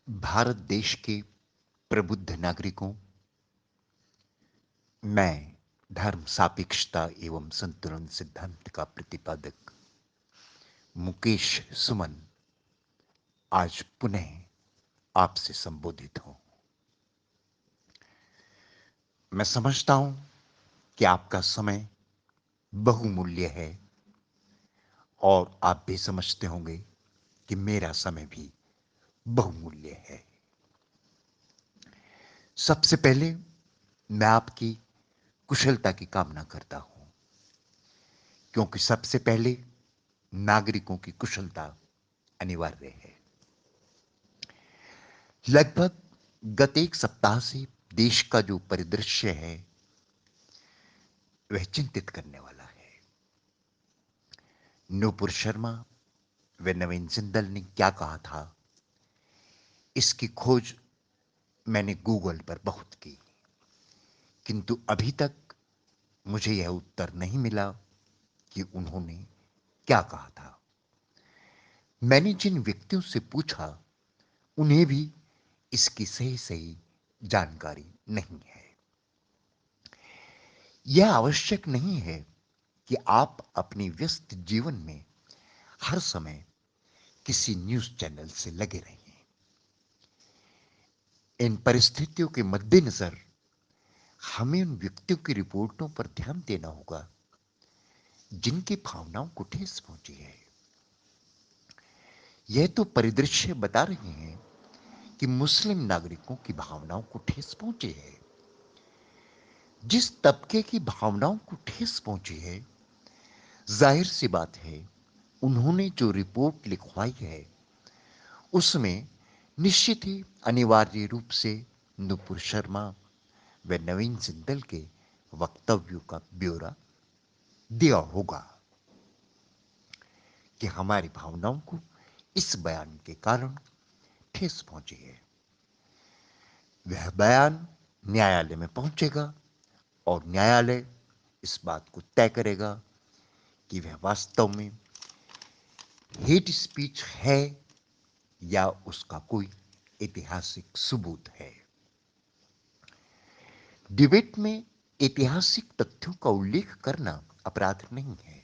भारत देश के प्रबुद्ध नागरिकों, मैं धर्म सापेक्षता एवं संतुलन सिद्धांत का प्रतिपादक मुकेश सुमन आज पुनः आपसे संबोधित हूं। मैं समझता हूं कि आपका समय बहुमूल्य है और आप भी समझते होंगे कि मेरा समय भी बहुमूल्य है। सबसे पहले मैं आपकी कुशलता की कामना करता हूं, क्योंकि सबसे पहले नागरिकों की कुशलता अनिवार्य है। लगभग गत एक सप्ताह से देश का जो परिदृश्य है वह चिंतित करने वाला है। नूपुर शर्मा व नवीन जिंदल ने क्या कहा था, इसकी खोज मैंने गूगल पर बहुत की, किंतु अभी तक मुझे यह उत्तर नहीं मिला कि उन्होंने क्या कहा था। मैंने जिन व्यक्तियों से पूछा उन्हें भी इसकी सही सही जानकारी नहीं है। यह आवश्यक नहीं है कि आप अपने व्यस्त जीवन में हर समय किसी न्यूज चैनल से लगे रहें। इन परिस्थितियों के मद्देनजर हमें उन व्यक्तियों की रिपोर्टों पर ध्यान देना होगा जिनकी भावनाओं को ठेस पहुंची है। यह तो परिदृश्य बता रहे हैं कि मुस्लिम नागरिकों की भावनाओं को ठेस पहुंची है। जिस तबके की भावनाओं को ठेस पहुंची है, जाहिर सी बात है उन्होंने जो रिपोर्ट लिखवाई है उसमें निश्चित ही अनिवार्य रूप से नुपुर शर्मा व नवीन जिंदल के वक्तव्यों का ब्यौरा दिया होगा कि हमारी भावनाओं को इस बयान के कारण ठेस पहुंची है। वह बयान न्यायालय में पहुंचेगा और न्यायालय इस बात को तय करेगा कि वह वास्तव में हेट स्पीच है या उसका कोई ऐतिहासिक सबूत है। डिबेट में ऐतिहासिक तथ्यों का उल्लेख करना अपराध नहीं है,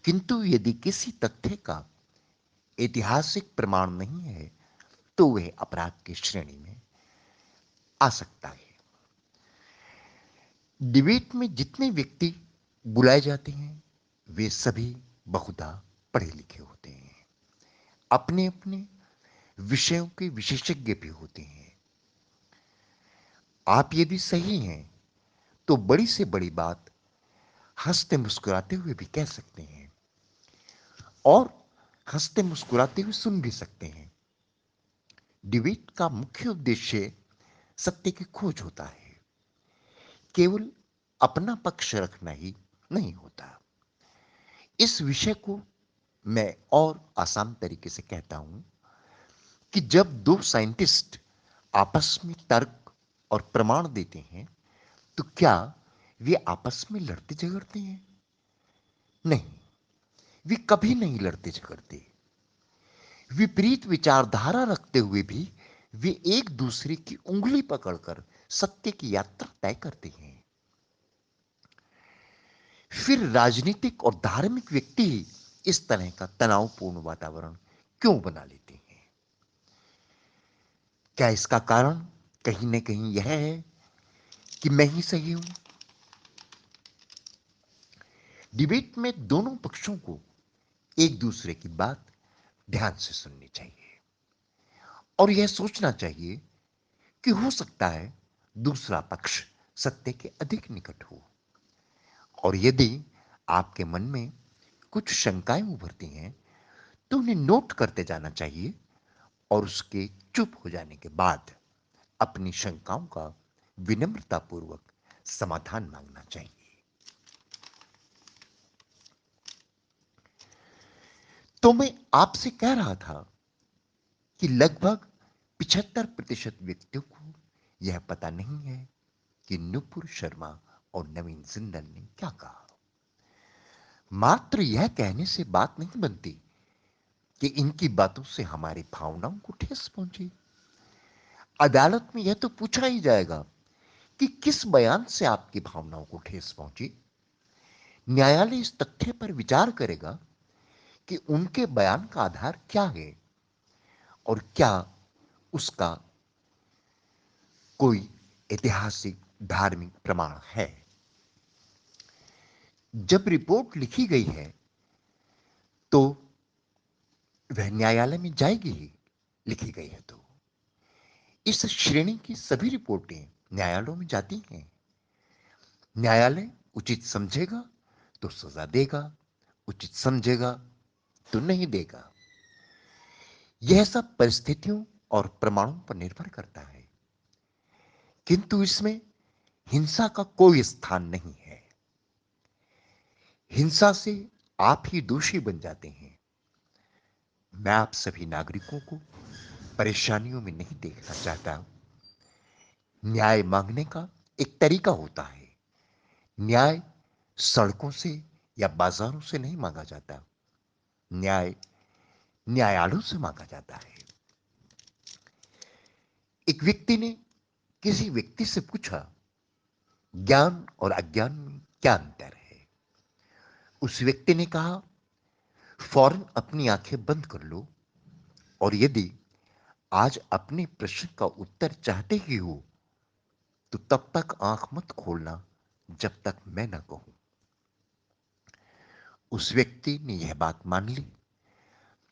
किंतु यदि किसी तथ्य का ऐतिहासिक प्रमाण नहीं है तो वह अपराध की श्रेणी में आ सकता है। डिबेट में जितने व्यक्ति बुलाए जाते हैं वे सभी बहुधा पढ़े लिखे होते हैं, अपने अपने विषयों के विशेषज्ञ भी होते हैं। आप यदि सही हैं तो बड़ी से बड़ी बात हंसते मुस्कुराते हुए भी कह सकते हैं और हंसते मुस्कुराते हुए सुन भी सकते हैं। डिबेट का मुख्य उद्देश्य सत्य की खोज होता है, केवल अपना पक्ष रखना ही नहीं होता। इस विषय को मैं और आसान तरीके से कहता हूं कि जब दो साइंटिस्ट आपस में तर्क और प्रमाण देते हैं तो क्या वे आपस में लड़ते झगड़ते हैं? नहीं, वे कभी नहीं लड़ते झगड़ते। विपरीत विचारधारा रखते हुए भी वे एक दूसरे की उंगली पकड़कर सत्य की यात्रा तय करते हैं। फिर राजनीतिक और धार्मिक व्यक्ति इस तरह का तनावपूर्ण वातावरण क्यों बना लेते हैं? क्या इसका कारण कहीं न कहीं यह है कि मैं ही सही हूं? डिबेट में दोनों पक्षों को एक दूसरे की बात ध्यान से सुननी चाहिए और यह सोचना चाहिए कि हो सकता है दूसरा पक्ष सत्य के अधिक निकट हो। और यदि आपके मन में कुछ शंकाएं उभरती हैं तो उन्हें नोट करते जाना चाहिए और उसके चुप हो जाने के बाद अपनी शंकाओं का विनम्रतापूर्वक समाधान मांगना चाहिए। तो मैं आपसे कह रहा था कि लगभग 75% व्यक्तियों को यह पता नहीं है कि नुपुर शर्मा और नवीन जिंदल ने क्या कहा। मात्र यह कहने से बात नहीं बनती कि इनकी बातों से हमारी भावनाओं को ठेस पहुंची। अदालत में यह तो पूछा ही जाएगा कि किस बयान से आपकी भावनाओं को ठेस पहुंची। न्यायालय इस तथ्य पर विचार करेगा कि उनके बयान का आधार क्या है और क्या उसका कोई ऐतिहासिक धार्मिक प्रमाण है। जब रिपोर्ट लिखी गई है तो वह न्यायालय में जाएगी ही, लिखी गई है तो। इस श्रेणी की सभी रिपोर्टें न्यायालयों में जाती हैं। न्यायालय उचित समझेगा तो सजा देगा, उचित समझेगा तो नहीं देगा। यह सब परिस्थितियों और प्रमाणों पर निर्भर करता है, किंतु इसमें हिंसा का कोई स्थान नहीं है। हिंसा से आप ही दोषी बन जाते हैं। मैं आप सभी नागरिकों को परेशानियों में नहीं देखना चाहता। न्याय मांगने का एक तरीका होता है। न्याय सड़कों से या बाजारों से नहीं मांगा जाता। न्याय न्यायालयों से मांगा जाता है। एक व्यक्ति ने किसी व्यक्ति से पूछा, ज्ञान और अज्ञान में क्या अंतर है। उस व्यक्ति ने कहा, फौरन अपनी आंखें बंद कर लो और यदि आज अपने प्रश्न का उत्तर चाहते ही हो तो तब तक आंख मत खोलना जब तक मैं ना कहूं। उस व्यक्ति ने यह बात मान ली।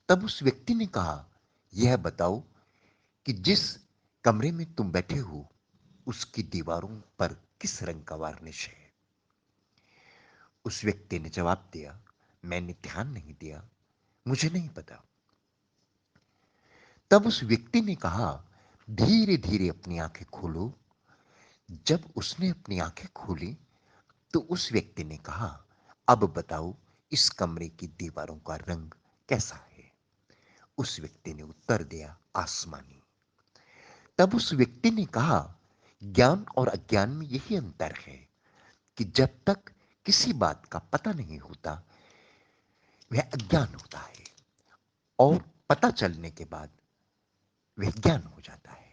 तब उस व्यक्ति ने कहा, यह बताओ कि जिस कमरे में तुम बैठे हो उसकी दीवारों पर किस रंग का वार्निश है। उस व्यक्ति ने जवाब दिया, मैंने ध्यान नहीं दिया, मुझे नहीं पता। तब उस व्यक्ति ने कहा, धीरे धीरे अपनी आंखें खोलो। जब उसने अपनी आंखें खोली तो उस व्यक्ति ने कहा, अब बताओ इस कमरे की दीवारों का रंग कैसा है। उस व्यक्ति ने उत्तर दिया, आसमानी। तब उस व्यक्ति ने कहा, ज्ञान और अज्ञान में यही अंतर है कि जब तक किसी बात का पता नहीं होता वह अज्ञान होता है और पता चलने के बाद वह ज्ञान हो जाता है।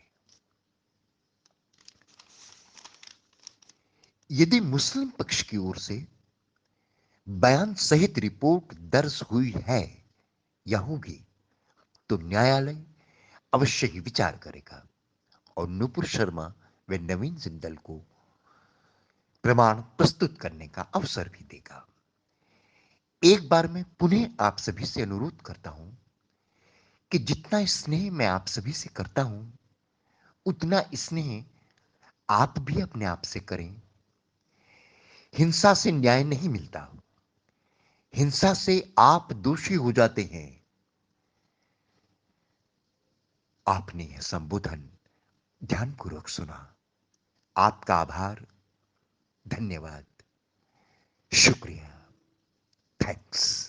यदि मुस्लिम पक्ष की ओर से बयान सहित रिपोर्ट दर्ज हुई है या होगी तो न्यायालय अवश्य ही विचार करेगा और नुपुर शर्मा व नवीन जिंदल को प्रमाण प्रस्तुत करने का अवसर भी देगा। एक बार मैं पुनः आप सभी से अनुरोध करता हूं कि जितना स्नेह मैं आप सभी से करता हूं उतना स्नेह आप भी अपने आप से करें। हिंसा से न्याय नहीं मिलता। हिंसा से आप दोषी हो जाते हैं। आपने यह संबोधन ध्यानपूर्वक सुना। आपका आभार, धन्यवाद, शुक्रिया, थैंक्स।